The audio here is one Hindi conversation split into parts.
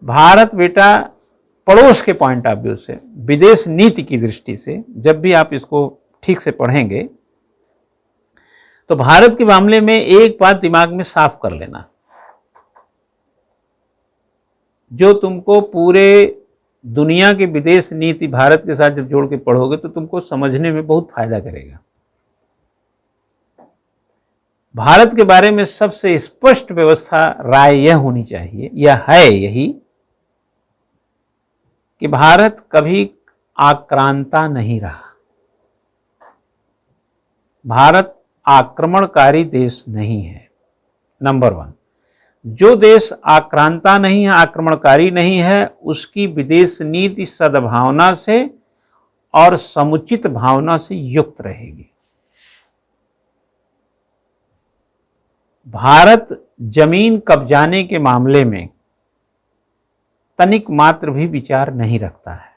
भारत बेटा पड़ोस के पॉइंट ऑफ व्यू से, विदेश नीति की दृष्टि से जब भी आप इसको ठीक से पढ़ेंगे तो भारत के मामले में एक बात दिमाग में साफ कर लेना, जो तुमको पूरे दुनिया की विदेश नीति भारत के साथ जब जोड़ के पढ़ोगे तो तुमको समझने में बहुत फायदा करेगा। भारत के बारे में सबसे स्पष्ट व्यवस्था राय यह होनी चाहिए, यह है यही, कि भारत कभी आक्रांता नहीं रहा। भारत आक्रमणकारी देश नहीं है, नंबर 1। जो देश आक्रांता नहीं है, आक्रमणकारी नहीं है, उसकी विदेश नीति सद्भावना से और समुचित भावना से युक्त रहेगी। भारत जमीन कब्जाने के मामले में तनिक मात्र भी विचार नहीं रखता है।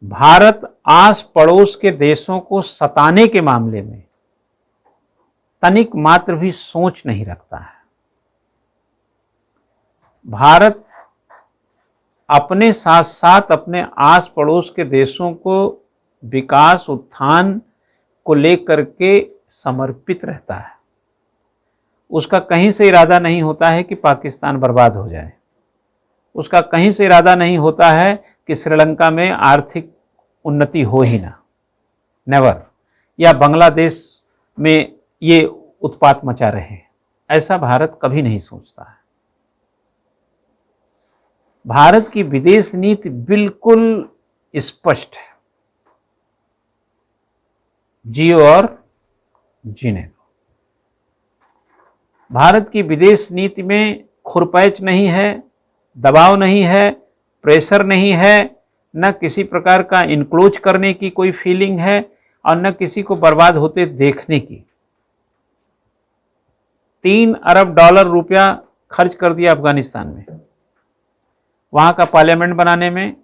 भारत आस पड़ोस के देशों को सताने के मामले में तनिक मात्र भी सोच नहीं रखता है। भारत अपने साथ साथ अपने आस पड़ोस के देशों को विकास उत्थान को लेकर के समर्पित रहता है। उसका कहीं से इरादा नहीं होता है कि पाकिस्तान बर्बाद हो जाए। उसका कहीं से इरादा नहीं होता है कि श्रीलंका में आर्थिक उन्नति हो ही ना, नेवर, या बांग्लादेश में ये उत्पात मचा रहे, ऐसा भारत कभी नहीं सोचता है। भारत की विदेश नीति बिल्कुल स्पष्ट है, जियो और जीने दो। भारत की विदेश नीति में खुरपैच नहीं है, दबाव नहीं है, प्रेशर नहीं है, न किसी प्रकार का इनक्लोज करने की कोई फीलिंग है और न किसी को बर्बाद होते देखने की। 3 अरब डॉलर रुपया खर्च कर दिया अफगानिस्तान में, वहाँ का पार्लियामेंट बनाने में,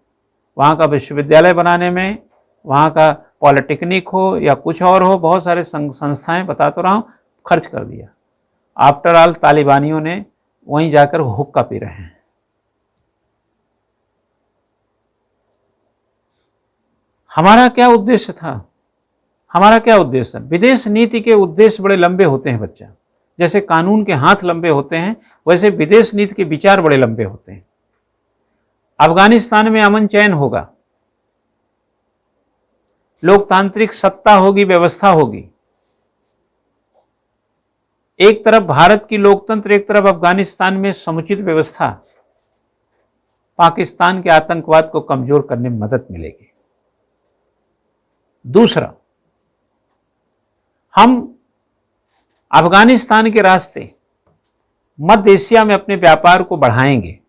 वहाँ का विश्वविद्यालय बनाने में, वहाँ का पॉलिटेक्निक हो या कुछ और हो, बहुत सारे संस्थाएं बता तो रहा हूँ, खर्च कर दिया। आफ्टर ऑल तालिबानियों ने वहीं जाकर हुक्का पी रहे हैं। हमारा क्या उद्देश्य था? हमारा क्या उद्देश्य है? विदेश नीति के उद्देश्य बड़े लंबे होते हैं बच्चा। जैसे कानून के हाथ लंबे होते हैं, वैसे विदेश नीति के विचार बड़े लंबे होते हैं। अफगानिस्तान में अमन चैन होगा, लोकतांत्रिक सत्ता होगी, व्यवस्था होगी। एक तरफ भारत की लोकतंत्र, एक तरफ अफगानिस्तान में समुचित व्यवस्था, पाकिस्तान के आतंकवाद को कमजोर करने में मदद मिलेगी। दूसरा, हम अफगानिस्तान के रास्ते मध्य एशिया में अपने व्यापार को बढ़ाएंगे।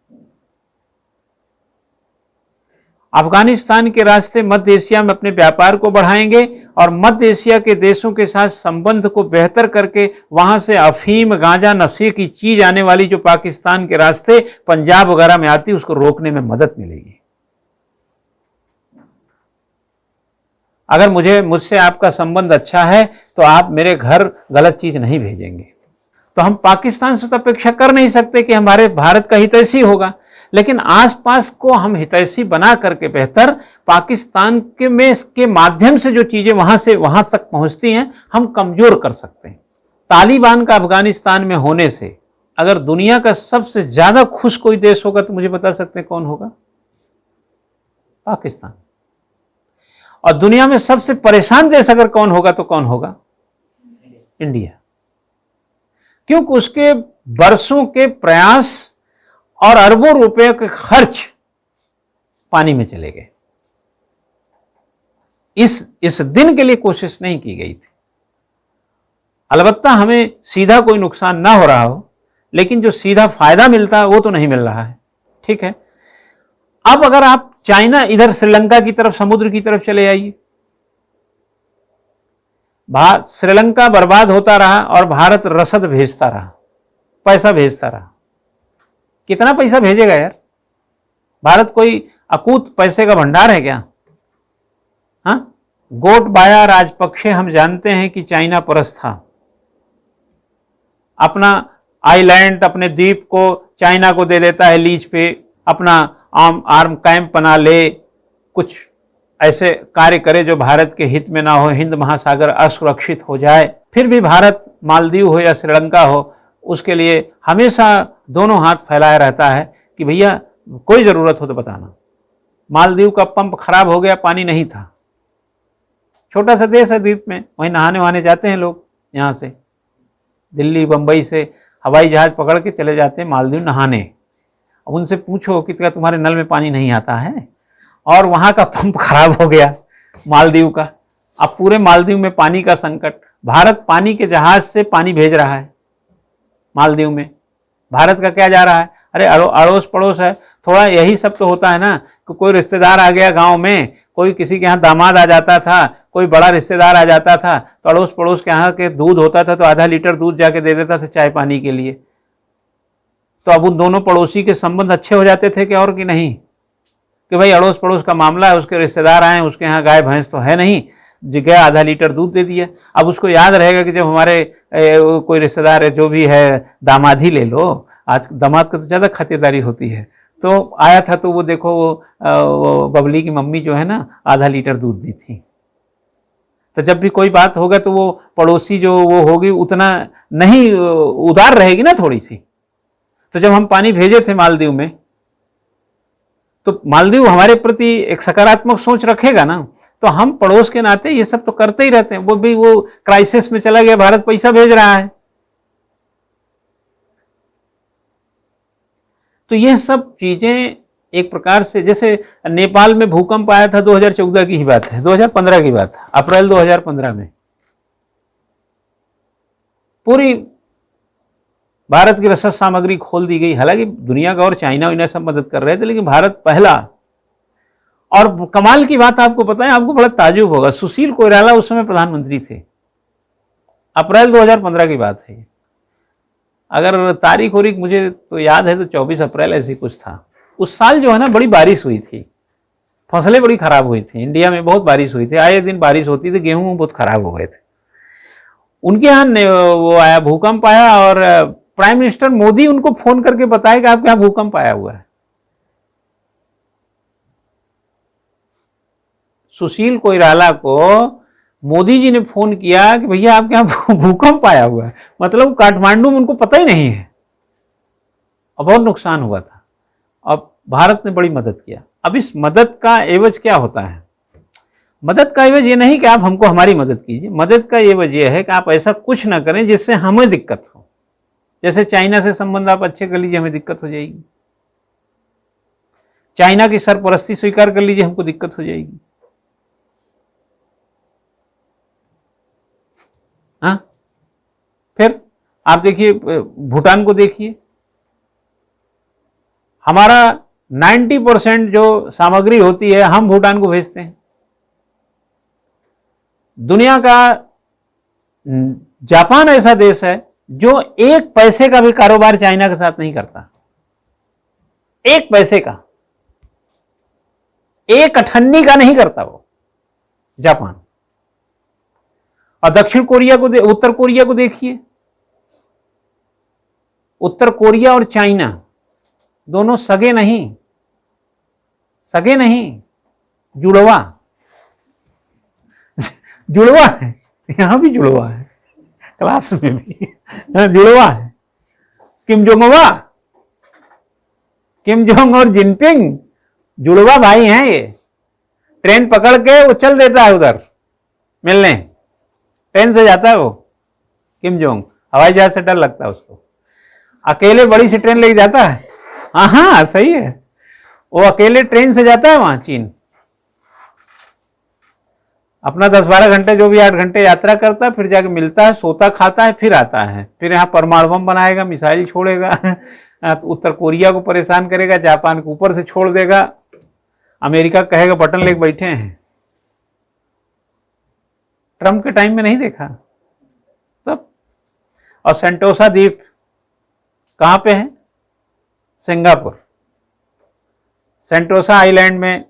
अफगानिस्तान के रास्ते मध्य एशिया में अपने व्यापार को बढ़ाएंगे और मध्य एशिया के देशों के साथ संबंध को बेहतर करके वहां से अफीम, गांजा, नशे की चीज आने वाली जो पाकिस्तान के रास्ते पंजाब वगैरह में आती, उसको रोकने में मदद मिलेगी। अगर मुझसे आपका संबंध अच्छा है तो आप मेरे घर गलत चीज नहीं भेजेंगे। तो हम पाकिस्तान से तो अपेक्षा कर नहीं सकते कि हमारे भारत का हितैषी होगा, लेकिन आसपास को हम हितैषी बना करके बेहतर पाकिस्तान के माध्यम से जो चीजें वहां से वहां तक पहुंचती हैं, हम कमजोर कर सकते हैं। तालिबान का अफगानिस्तान में होने से अगर दुनिया का सबसे ज्यादा खुश कोई देश होगा तो मुझे बता सकते हैं कौन होगा? पाकिस्तान। और दुनिया में सबसे परेशान देश अगर कौन होगा तो कौन होगा? इंडिया। क्योंकि उसके बरसों के प्रयास और अरबों रुपए के खर्च पानी में चले गए। इस दिन के लिए कोशिश नहीं की गई थी। अलबत्ता हमें सीधा कोई नुकसान ना हो रहा हो, लेकिन जो सीधा फायदा मिलता है वो तो नहीं मिल रहा है। ठीक है, अब अगर आप चाइना इधर श्रीलंका की तरफ, समुद्र की तरफ चले आइए, श्रीलंका बर्बाद होता रहा और भारत रसद भेजता रहा, पैसा भेजता रहा। कितना पैसा भेजेगा यार? भारत कोई अकूत पैसे का भंडार है क्या? हाँ, गोटबाया राजपक्षे हम जानते हैं कि चाइना परस्त था। अपना आइलैंड, अपने द्वीप को चाइना को दे देता है लीज पे, अपना आर्म कैंप बना ले, कुछ ऐसे कार्य करे जो भारत के हित में ना हो, हिंद महासागर असुरक्षित हो जाए। फिर भी भारत मालदीव हो या श्रीलंका हो, उसके लिए हमेशा दोनों हाथ फैलाया रहता है कि भैया कोई ज़रूरत हो तो बताना। मालदीव का पंप खराब हो गया, पानी नहीं था, छोटा सा देश है द्वीप में, वहीं नहाने वहाने जाते हैं लोग, यहाँ से दिल्ली बम्बई से हवाई जहाज़ पकड़ के चले जाते हैं मालदीव नहाने। अब उनसे पूछो कि क्या तुम्हारे नल में पानी नहीं आता है, और वहाँ का पंप खराब हो गया मालदीव का। अब पूरे मालदीव में पानी का संकट, भारत पानी के जहाज से पानी भेज रहा है मालदीव में। भारत का क्या जा रहा है, अरे अड़ोस पड़ोस है, थोड़ा यही सब तो होता है ना कि कोई रिश्तेदार आ गया गांव में, कोई किसी के यहाँ दामाद आ जाता था, कोई बड़ा रिश्तेदार आ जाता था, तो अड़ोस पड़ोस के यहाँ के दूध होता था तो आधा लीटर दूध जाके दे देता था चाय पानी के लिए। तो अब उन दोनों पड़ोसी के संबंध अच्छे हो जाते थे कि और कि नहीं, कि भाई अड़ोस पड़ोस का मामला है, उसके रिश्तेदार आए, उसके यहाँ गाय भैंस तो है नहीं, जगह आधा लीटर दूध दे दिया। अब उसको याद रहेगा कि जब हमारे कोई रिश्तेदार है, जो भी है, दामाद ही ले लो, आज दामाद का तो ज़्यादा खातिरदारी होती है, तो आया था तो वो देखो वो बबली की मम्मी जो है ना आधा लीटर दूध दी थी। तो जब भी कोई बात होगा तो वो पड़ोसी जो वो होगी उतना नहीं उदार रहेगी ना थोड़ी सी। तो जब हम पानी भेजे थे मालदीव में, तो मालदीव हमारे प्रति एक सकारात्मक सोच रखेगा ना, तो हम पड़ोस के नाते ये सब तो करते ही रहते हैं। वो भी वो क्राइसिस में चला गया, भारत पैसा भेज रहा है। तो ये सब चीजें एक प्रकार से, जैसे नेपाल में भूकंप आया था 2014 की ही बात है, 2015 की बात है, अप्रैल 2015 में पूरी भारत की रसद सामग्री खोल दी गई। हालांकि दुनिया का और चाइना वाइना सब मदद कर रहे थे, लेकिन भारत पहला। और कमाल की बात आपको पता है, आपको बड़ा ताज्जुब होगा, सुशील कोइराला उस समय प्रधानमंत्री थे, अप्रैल 2015 की बात है। अगर तारीख और मुझे तो याद है तो 24 अप्रैल ऐसी कुछ था। उस साल जो है ना बड़ी बारिश हुई थी, फसलें बड़ी खराब हुई थी, इंडिया में बहुत बारिश हुई थी, आए दिन बारिश होती थी, गेहूं बहुत खराब हो गए थे। उनके यहाँ वो आया, भूकंप आया, और प्राइम मिनिस्टर मोदी उनको फोन करके बताया कि आपके यहाँ भूकंप आया हुआ है। सुशील कोइराला को मोदी जी ने फोन किया कि भैया आपके यहाँ भूकंप आया हुआ है, मतलब काठमांडू में उनको पता ही नहीं है, और बहुत नुकसान हुआ था। अब भारत ने बड़ी मदद किया। अब इस मदद का एवज क्या होता है? मदद का एवज ये नहीं कि आप हमको हमारी मदद कीजिए, मदद का एवज ये है कि आप ऐसा कुछ ना करें जिससे हमें दिक्कत हो। जैसे चाइना से संबंध आप अच्छे कर लीजिए, हमें दिक्कत हो जाएगी। चाइना की सरपरस्ती स्वीकार कर लीजिए, हमको दिक्कत हो जाएगी। हाँ, फिर आप देखिए भूटान को देखिए, हमारा 90% जो सामग्री होती है हम भूटान को भेजते हैं। दुनिया का जापान ऐसा देश है जो एक पैसे का भी कारोबार चाइना के साथ नहीं करता, एक पैसे का, एक अठन्नी का नहीं करता वो जापान। और दक्षिण कोरिया को, उत्तर कोरिया को देखिए, उत्तर कोरिया और चाइना दोनों सगे नहीं, सगे नहीं, जुड़वा जुड़वा है, यहां भी जुड़वा है, क्लास में भी जुड़वा है। किम जोंग और जिनपिंग जुड़वा भाई हैं। ये ट्रेन पकड़ के वो चल देता है उधर मिलने, ट्रेन से जाता है वो किम जोंग, हवाई जहाज से डर लगता है उसको, अकेले बड़ी सी ट्रेन लेके जाता है। हाँ सही है, वो अकेले ट्रेन से जाता है वहां चीन, अपना 10-12 घंटे जो भी 8 घंटे यात्रा करता है, फिर जाके मिलता है, सोता खाता है, फिर आता है, फिर यहाँ परमाणु बम बनाएगा, मिसाइल छोड़ेगा, उत्तर कोरिया को परेशान करेगा, जापान को ऊपर से छोड़ देगा, अमेरिका कहेगा बटन लेके बैठे हैं। ट्रंप के टाइम में नहीं देखा तब। और सेंटोसा द्वीप कहां पे है? सिंगापुर। सेंटोसा आइलैंड में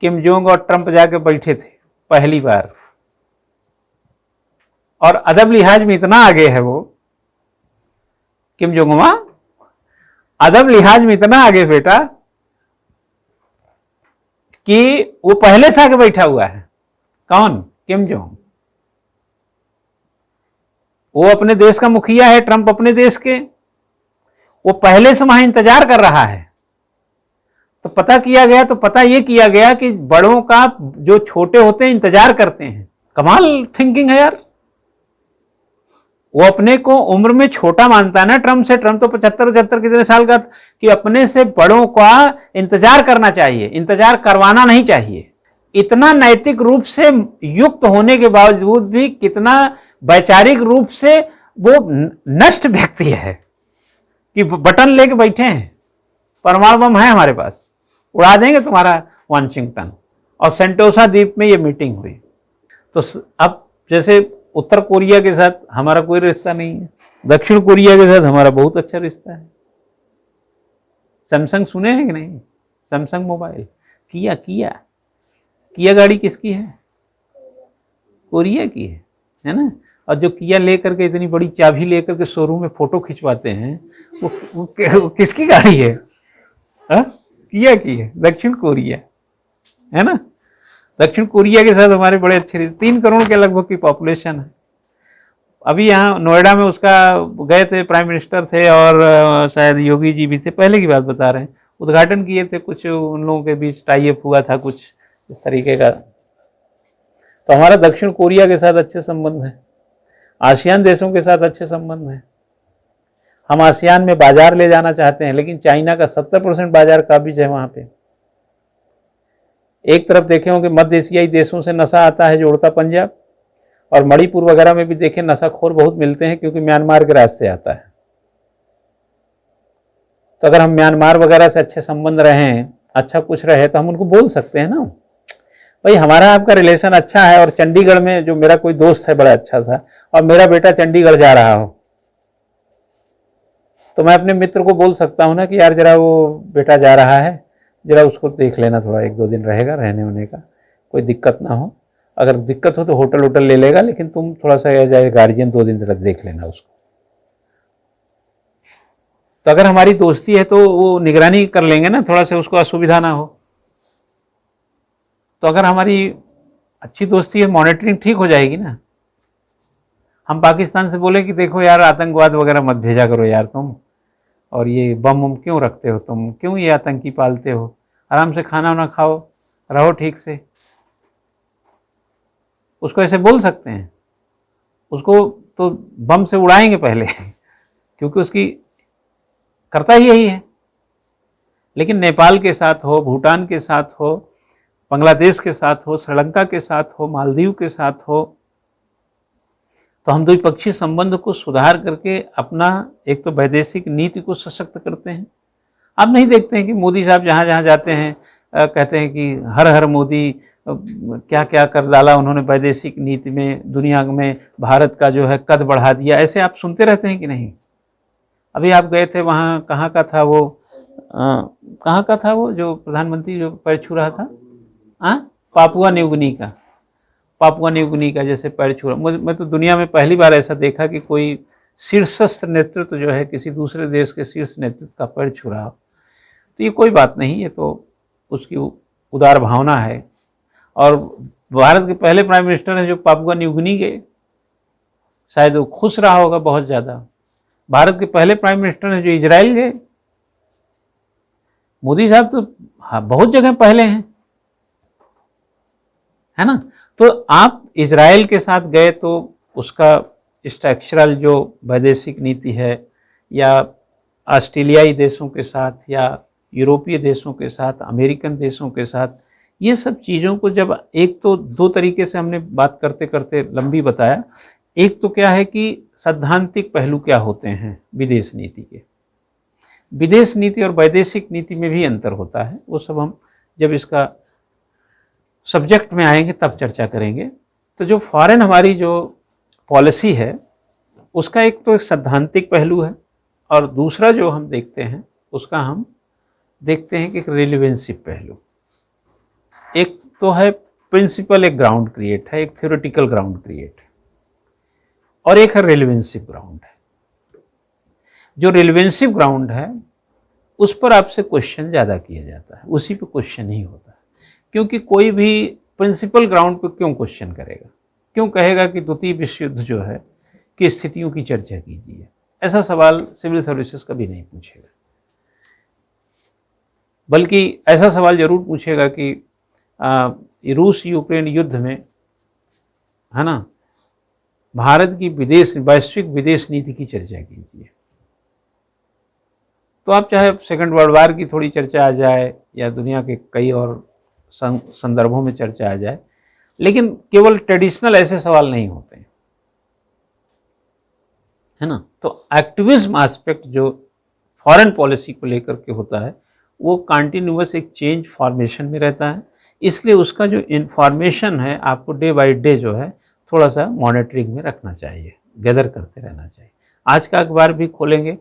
किम जोंग और ट्रंप जाके बैठे थे पहली बार, और अदब लिहाज में इतना आगे है वो किम जोंग वहां, अदब लिहाज में इतना आगे बेटा कि वो पहले से आगे बैठा हुआ है। कौन? Kim Jong. वो अपने देश का मुखिया है, ट्रंप अपने देश के, वो पहले से वहां इंतजार कर रहा है। तो पता किया गया, तो पता ये किया गया कि बड़ों का जो छोटे होते हैं इंतजार करते हैं। कमाल थिंकिंग है यार। वो अपने को उम्र में छोटा मानता है ना ट्रंप से। ट्रंप तो 75 कितने साल का, कि अपने से बड़ों का इंतजार करना चाहिए, इंतजार करवाना नहीं चाहिए। इतना नैतिक रूप से युक्त होने के बावजूद भी कितना वैचारिक रूप से वो नष्ट व्यक्ति है कि बटन लेके बैठे हैं। परमाणु बम है हमारे पास, उड़ा देंगे तुम्हारा वाशिंगटन। और सेंटोसा द्वीप में ये मीटिंग हुई। तो अब जैसे उत्तर कोरिया के साथ हमारा कोई रिश्ता नहीं है, दक्षिण कोरिया के साथ हमारा बहुत अच्छा रिश्ता है। सैमसंग सुने हैं कि नहीं? सैमसंग मोबाइल, किया गाड़ी किसकी है? कोरिया की है ना। और जो किया लेकर के, इतनी बड़ी चाबी लेकर के शोरूम में फोटो खिंचवाते हैं, वो किसकी गाड़ी है? किया की है, दक्षिण कोरिया है ना। दक्षिण कोरिया के साथ हमारे बड़े अच्छे 3 करोड़ के लगभग की पॉपुलेशन है। अभी यहाँ नोएडा में उसका गए थे, प्राइम मिनिस्टर थे और शायद योगी जी भी थे, पहले की बात बता रहे हैं, उद्घाटन किए थे। कुछ उन लोगों के बीच टाई अप हुआ था कुछ इस तरीके का। तो हमारा दक्षिण कोरिया के साथ अच्छे संबंध है, आसियान देशों के साथ अच्छे संबंध है। हम आसियान में बाजार ले जाना चाहते हैं, लेकिन चाइना का 70% बाजार काबिज है वहां पे। एक तरफ देखे होंगे मध्य एशियाई देशों से नशा आता है, जो उड़ता पंजाब, और मणिपुर वगैरह में भी देखें नशाखोर बहुत मिलते हैं, क्योंकि म्यांमार के रास्ते आता है। तो अगर हम म्यांमार वगैरह से अच्छे संबंध रहें, अच्छा कुछ रहे, तो हम उनको बोल सकते हैं ना, भाई हमारा आपका रिलेशन अच्छा है। और चंडीगढ़ में जो मेरा कोई दोस्त है बड़ा अच्छा सा, और मेरा बेटा चंडीगढ़ जा रहा हो, तो मैं अपने मित्र को बोल सकता हूँ ना कि यार जरा वो बेटा जा रहा है, जरा उसको देख लेना, थोड़ा 1-2 दिन रहेगा, रहने होने का कोई दिक्कत ना हो। अगर दिक्कत हो तो होटल वोटल ले लेगा, लेकिन तुम थोड़ा सा जाए गार्जियन 2 दिन तक देख लेना उसको। तो अगर हमारी दोस्ती है तो वो निगरानी कर लेंगे ना, थोड़ा सा उसको असुविधा ना हो। तो अगर हमारी अच्छी दोस्ती है, मॉनिटरिंग ठीक हो जाएगी ना। हम पाकिस्तान से बोले कि देखो यार आतंकवाद वगैरह मत भेजा करो यार तुम, और ये बम वम क्यों रखते हो तुम, क्यों ये आतंकी पालते हो, आराम से खाना वाना खाओ, रहो ठीक से। उसको ऐसे बोल सकते हैं। उसको तो बम से उड़ाएंगे पहले क्योंकि उसकी करता ही यही है। लेकिन नेपाल के साथ हो, भूटान के साथ हो, बांग्लादेश के साथ हो, श्रीलंका के साथ हो, मालदीव के साथ हो, तो हम द्विपक्षीय संबंध को सुधार करके अपना एक तो वैदेशिक नीति को सशक्त करते हैं। आप नहीं देखते हैं कि मोदी साहब जहाँ जहाँ जाते हैं कहते हैं कि हर हर मोदी, क्या क्या कर डाला उन्होंने वैदेशिक नीति में, दुनिया में भारत का जो है कद बढ़ा दिया। ऐसे आप सुनते रहते हैं कि नहीं? अभी आप गए थे वहाँ, कहाँ का था वो, कहाँ का था वो जो प्रधानमंत्री जो पैर छू रहा था, पापुआ न्यू गिनी का, पापुआ न्यू गिनी का जैसे पैर छू रहा। मैं तो दुनिया में पहली बार ऐसा देखा कि कोई शीर्षस्थ नेतृत्व जो है किसी दूसरे देश के शीर्ष नेतृत्व का पैर छू रहा हो। तो ये कोई बात नहीं, ये तो उसकी उदार भावना है। और भारत के पहले प्राइम मिनिस्टर हैं जो पापुआ न्यू गिनी गए, शायद वो खुश रहा होगा बहुत ज़्यादा। भारत के पहले प्राइम मिनिस्टर हैं जो इजराइल गए। मोदी साहब तो हाँ बहुत जगह पहले हैं, है ना। तो आप इजराइल के साथ गए तो उसका स्ट्रक्चरल जो वैदेशिक नीति है, या ऑस्ट्रेलियाई देशों के साथ, या यूरोपीय देशों के साथ, अमेरिकन देशों के साथ, ये सब चीज़ों को जब एक तो 2 तरीके से हमने बात करते करते लंबी बताया। एक तो क्या है कि सैद्धांतिक पहलू क्या होते हैं विदेश नीति के, विदेश नीति और वैदेशिक नीति में भी अंतर होता है, वो सब हम जब इसका सब्जेक्ट में आएंगे तब चर्चा करेंगे। तो जो फॉरेन हमारी जो पॉलिसी है उसका एक तो एक सैद्धांतिक पहलू है, और दूसरा जो हम देखते हैं उसका हम देखते हैं कि एक रिलेवेंसी पहलू। एक तो है प्रिंसिपल, एक ग्राउंड क्रिएट है, एक थ्योरेटिकल ग्राउंड क्रिएट है, और एक है रिलेवेंसिव ग्राउंड है। जो रिलेवेंसिव ग्राउंड है उस पर आपसे क्वेश्चन ज़्यादा किया जाता है, उसी पे क्वेश्चन ही होता है। क्योंकि कोई भी प्रिंसिपल ग्राउंड पे क्यों क्वेश्चन करेगा, क्यों कहेगा कि द्वितीय विश्व युद्ध जो है की स्थितियों की चर्चा कीजिए, ऐसा सवाल सिविल सर्विसेज कभी नहीं पूछेगा। बल्कि ऐसा सवाल जरूर पूछेगा कि रूस यूक्रेन युद्ध में, है ना, भारत की वैश्विक विदेश नीति की चर्चा कीजिए। तो आप चाहे सेकंड वर्ल्ड वार की थोड़ी चर्चा आ जाए या दुनिया के कई और संदर्भों में चर्चा आ जाए, लेकिन केवल ट्रेडिशनल ऐसे सवाल नहीं होते हैं, है ना। तो एक्टिविज्म एस्पेक्ट जो फॉरेन पॉलिसी को लेकर के होता है वो कंटिन्यूअस एक चेंज फॉर्मेशन में रहता है, इसलिए उसका जो इंफॉर्मेशन है आपको डे बाय डे जो है थोड़ा सा मॉनिटरिंग में रखना चाहिए, गैदर करते रहना चाहिए। आज का अखबार भी खोलेंगे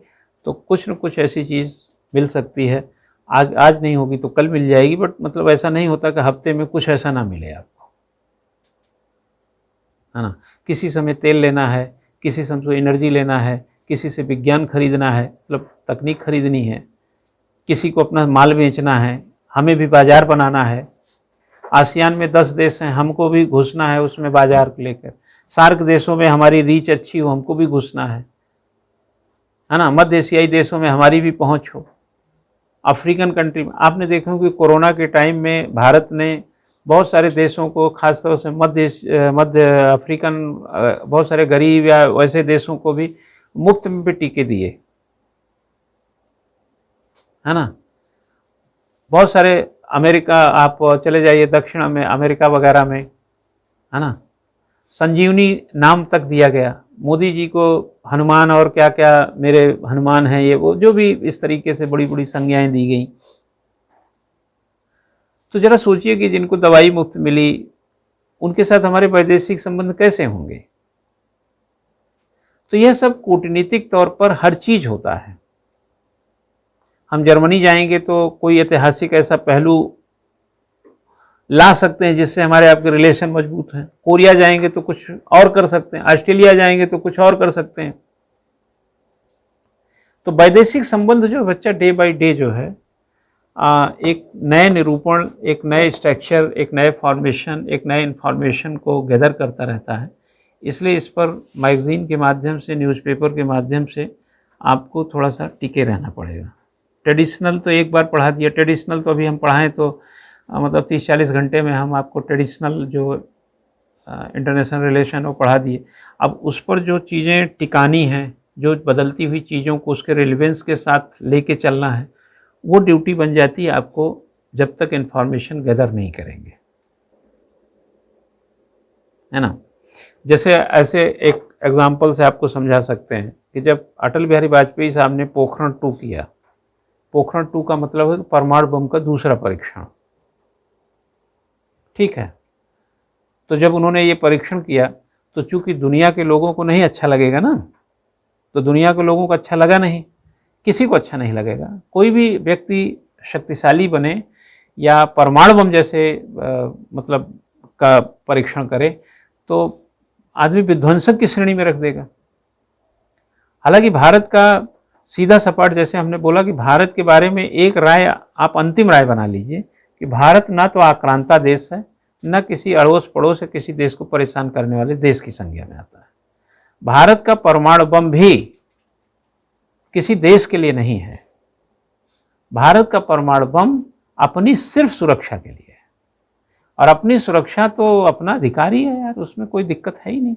तो कुछ न कुछ ऐसी चीज़ मिल सकती है, आज नहीं होगी तो कल मिल जाएगी, बट मतलब ऐसा नहीं होता कि हफ्ते में कुछ ऐसा ना मिले आपको, है ना। किसी समय तेल लेना है, किसी समय एनर्जी लेना है, किसी से विज्ञान खरीदना है, मतलब तकनीक खरीदनी है, किसी को अपना माल बेचना है, हमें भी बाज़ार बनाना है। आसियान में 10 देश हैं, हमको भी घुसना है उसमें बाज़ार को लेकर। सार्क देशों में हमारी रीच अच्छी हो, हमको भी घुसना है ना। मध्य एशियाई देशों में हमारी भी पहुंच हो। अफ्रीकन कंट्री में आपने देखा कि कोरोना के टाइम में भारत ने बहुत सारे देशों को, खासतौर से मध्य अफ्रीकन बहुत सारे गरीब या वैसे देशों को भी मुफ्त में भी टीके दिए, है ना। बहुत सारे अमेरिका आप चले जाइए, दक्षिण में अमेरिका वगैरह में, है ना, संजीवनी नाम तक दिया गया। मोदी जी को हनुमान और क्या क्या मेरे हनुमान हैं, ये वो जो भी इस तरीके से बड़ी बड़ी संज्ञाएं दी गई। तो जरा सोचिए कि जिनको दवाई मुफ्त मिली उनके साथ हमारे वैदेशिक संबंध कैसे होंगे। तो यह सब कूटनीतिक तौर पर हर चीज होता है। हम जर्मनी जाएंगे तो कोई ऐतिहासिक ऐसा पहलू ला सकते हैं जिससे हमारे आपके रिलेशन मजबूत हैं। कोरिया जाएंगे तो कुछ और कर सकते हैं, ऑस्ट्रेलिया जाएंगे तो कुछ और कर सकते हैं। तो वैदेशिक संबंध जो बच्चा डे बाय डे जो है एक नए निरूपण, एक नए स्ट्रक्चर, एक नए फॉर्मेशन, एक नए इन्फॉर्मेशन को गैदर करता रहता है। इसलिए इस पर मैगजीन के माध्यम से, न्यूज़पेपर के माध्यम से आपको थोड़ा सा टिके रहना पड़ेगा। ट्रेडिशनल तो एक बार पढ़ा दिया, ट्रेडिशनल तो अभी हम पढ़ाएं तो मतलब 30-40 घंटे में हम आपको ट्रेडिशनल जो इंटरनेशनल रिलेशन वो पढ़ा दिए। अब उस पर जो चीज़ें टिकानी हैं, जो बदलती हुई चीज़ों को उसके रिलेवेंस के साथ लेके चलना है, वो ड्यूटी बन जाती है आपको जब तक इन्फॉर्मेशन गैदर नहीं करेंगे, है ना। जैसे ऐसे एक एग्जांपल से आपको समझा सकते हैं कि जब अटल बिहारी वाजपेयी साहब ने पोखरण 2 किया, पोखरण 2 का मतलब है परमाणु बम का दूसरा परीक्षण, ठीक है। तो जब उन्होंने ये परीक्षण किया तो चूंकि दुनिया के लोगों को नहीं अच्छा लगेगा ना, तो दुनिया के लोगों को अच्छा लगा नहीं, किसी को अच्छा नहीं लगेगा। कोई भी व्यक्ति शक्तिशाली बने या परमाणु बम जैसे मतलब का परीक्षण करे तो आदमी विध्वंसक की श्रेणी में रख देगा। हालांकि भारत का सीधा सपाट, जैसे हमने बोला कि भारत के बारे में एक राय आप अंतिम राय बना लीजिए कि भारत ना तो आक्रांता देश है, न किसी अड़ोस पड़ोस या किसी देश को परेशान करने वाले देश की संज्ञा में आता है। भारत का परमाणु बम भी किसी देश के लिए नहीं है। भारत का परमाणु बम अपनी सिर्फ सुरक्षा के लिए है, और अपनी सुरक्षा तो अपना अधिकार ही है यार, उसमें कोई दिक्कत है ही नहीं।